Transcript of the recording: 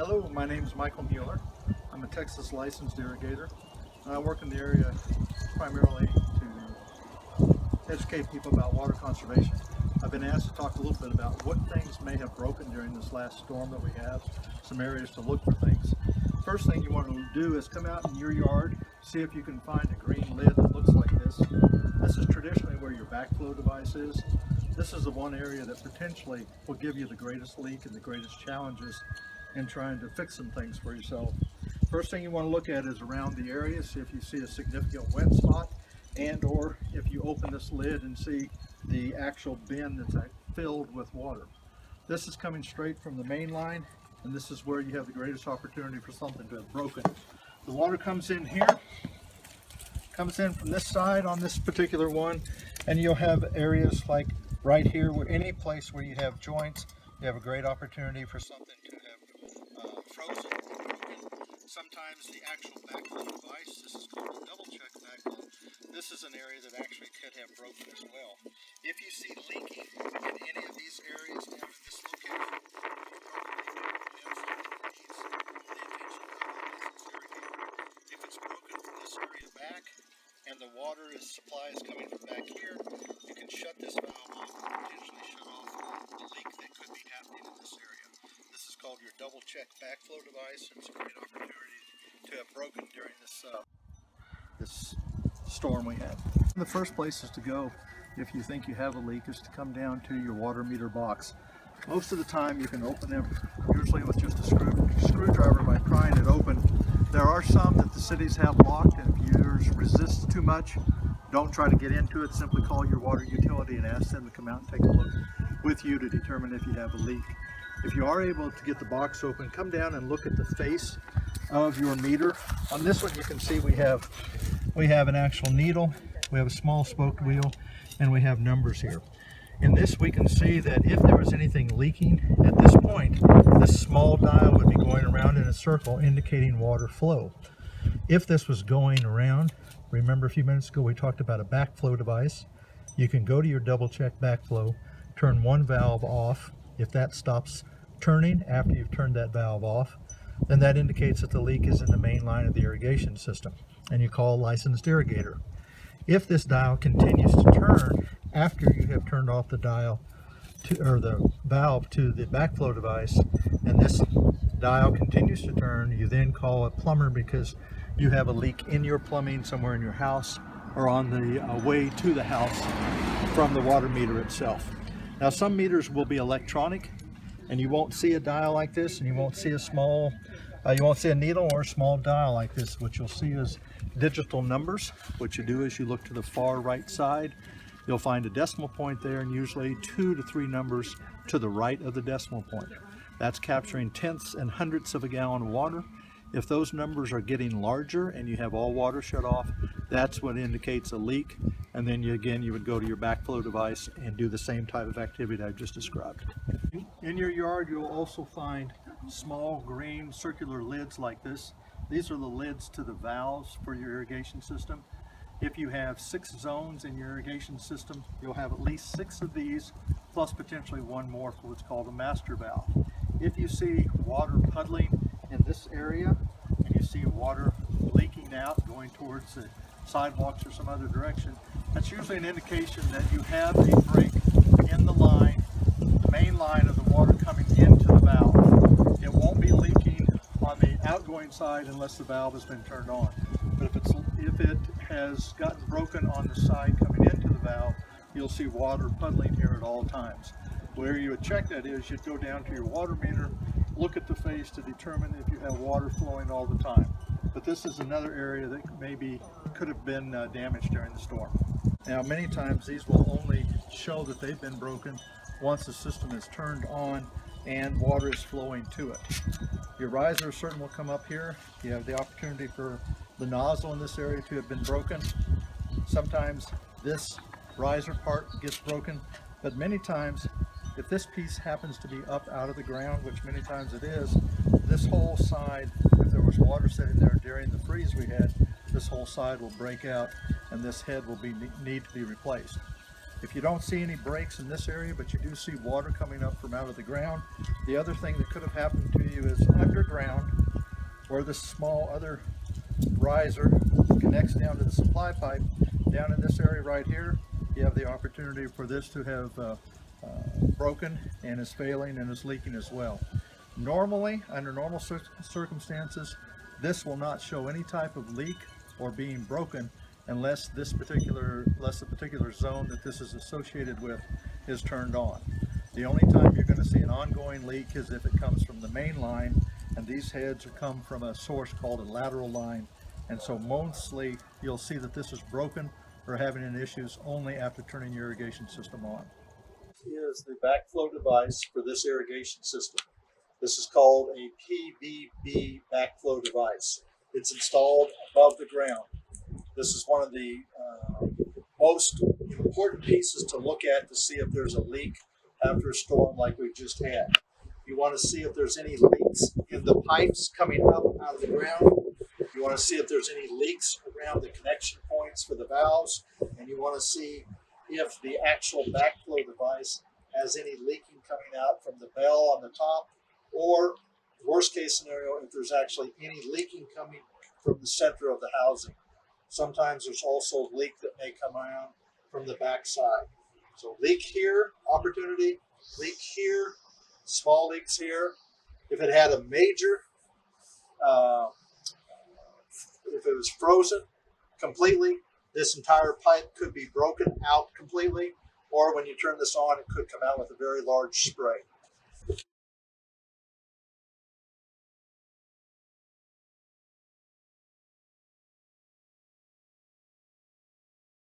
Hello, my name is Michael Mueller. I'm a Texas licensed irrigator. I work in the area primarily to educate people about water conservation. I've been asked to talk a little bit about what things may have broken during this last storm that we have, some areas to look for things. First thing you want to do is come out in your yard, see if you can find a green lid that looks like this. This is traditionally where your backflow device is. This is the one area that potentially will give you the greatest leak and the greatest challenges in trying to fix some things for yourself. First thing you want to look at is around the area, see if you see a significant wet spot, and or if you open this lid and see the actual bin that's filled with water. This is coming straight from the main line, and this is where you have the greatest opportunity for something to have broken. The water comes in here, comes in from this side on this particular one, and you'll have areas like right here, where any place where you have joints, you have a great opportunity for something to have frozen or broken. Sometimes the actual backflow device, this is called a double check backflow, this is an area that actually could have broken as well. If you see leaking in any of these areas down in this location, if it's broken from this area back and the water supply is coming from back here, you can shut this valve off and potentially shut off the leak that could be happening in this area. This is called your double check backflow device, and it's a great opportunity to have broken during this storm we had. The first places to go if you think you have a leak is to come down to your water meter box. Most of the time you can open them usually with just a screwdriver by prying it open. There are some that the cities have locked, and if yours resists too much, don't try to get into it. Simply call your water utility and ask them to come out and take a look with you to determine if you have a leak. If you are able to get the box open, come down and look at the face of your meter. On this one you can see we have an actual needle, we have a small spoked wheel, and we have numbers here. In this we can see that if there was anything leaking at this point, this small dial would be going around in a circle indicating water flow. If this was going around, remember a few minutes ago we talked about a backflow device. You can go to your double check backflow, turn one valve off. If that stops turning after you've turned that valve off, then that indicates that the leak is in the main line of the irrigation system, and you call a licensed irrigator. If this dial continues to turn after you have turned off the dial or the valve to the backflow device, and this dial continues to turn, you then call a plumber because you have a leak in your plumbing somewhere in your house or on the way to the house from the water meter itself. Now some meters will be electronic, and you won't see a dial like this, and you won't see a needle or a small dial like this. What you'll see is digital numbers. What you do is you look to the far right side, you'll find a decimal point there, and usually 2 to 3 numbers to the right of the decimal point. That's capturing tenths and hundredths of a gallon of water. If those numbers are getting larger and you have all water shut off, that's what indicates a leak. And then you would go to your backflow device and do the same type of activity I just described. In your yard, you'll also find small green circular lids like this. These are the lids to the valves for your irrigation system. If you have 6 zones in your irrigation system, you'll have at least 6 of these, plus potentially one more for what's called a master valve. If you see water puddling in this area, and you see water leaking out going towards the sidewalks or some other direction, that's usually an indication that you have a break in the line, the main line of the water coming into the valve. It won't be leaking on the outgoing side unless the valve has been turned on. But if it has gotten broken on the side coming into the valve, you'll see water puddling here at all times. Where you would check that is you'd go down to your water meter, look at the face to determine if you have water flowing all the time. But this is another area that maybe could have been damaged during the storm. Now many times these will only show that they've been broken once the system is turned on and water is flowing to it. Your riser certainly will come up here. You have the opportunity for the nozzle in this area to have been broken. Sometimes this riser part gets broken, but many times if this piece happens to be up out of the ground, which many times it is, this whole side, if there was water sitting there during the freeze we had, this whole side will break out and this head will need to be replaced. If you don't see any breaks in this area, but you do see water coming up from out of the ground, the other thing that could have happened to you is underground, where this small other riser connects down to the supply pipe, down in this area right here, you have the opportunity for this to have broken and is failing and is leaking as well. Normally, under normal circumstances, this will not show any type of leak or being broken unless the particular zone that this is associated with is turned on. The only time you're going to see an ongoing leak is if it comes from the main line, and these heads come from a source called a lateral line, and so mostly you'll see that this is broken or having any issues only after turning your irrigation system on. Is the backflow device for this irrigation system. This is called a Pbb Backflow Device. It's installed above the ground. This is one of the most important pieces to look at to see if there's a leak after a storm like we just had. You want to see if there's any leaks in the pipes coming up out of the ground. You want to see if there's any leaks around the connection points for the valves, and you want to see if the actual backflow device has any leaking coming out from the bell on the top, or worst case scenario, if there's actually any leaking coming from the center of the housing. Sometimes there's also a leak that may come around from the back side. So leak here, opportunity, leak here, small leaks here. If it had a major, if it was frozen completely, this entire pipe could be broken out completely, or when you turn this on, it could come out with a very large spray.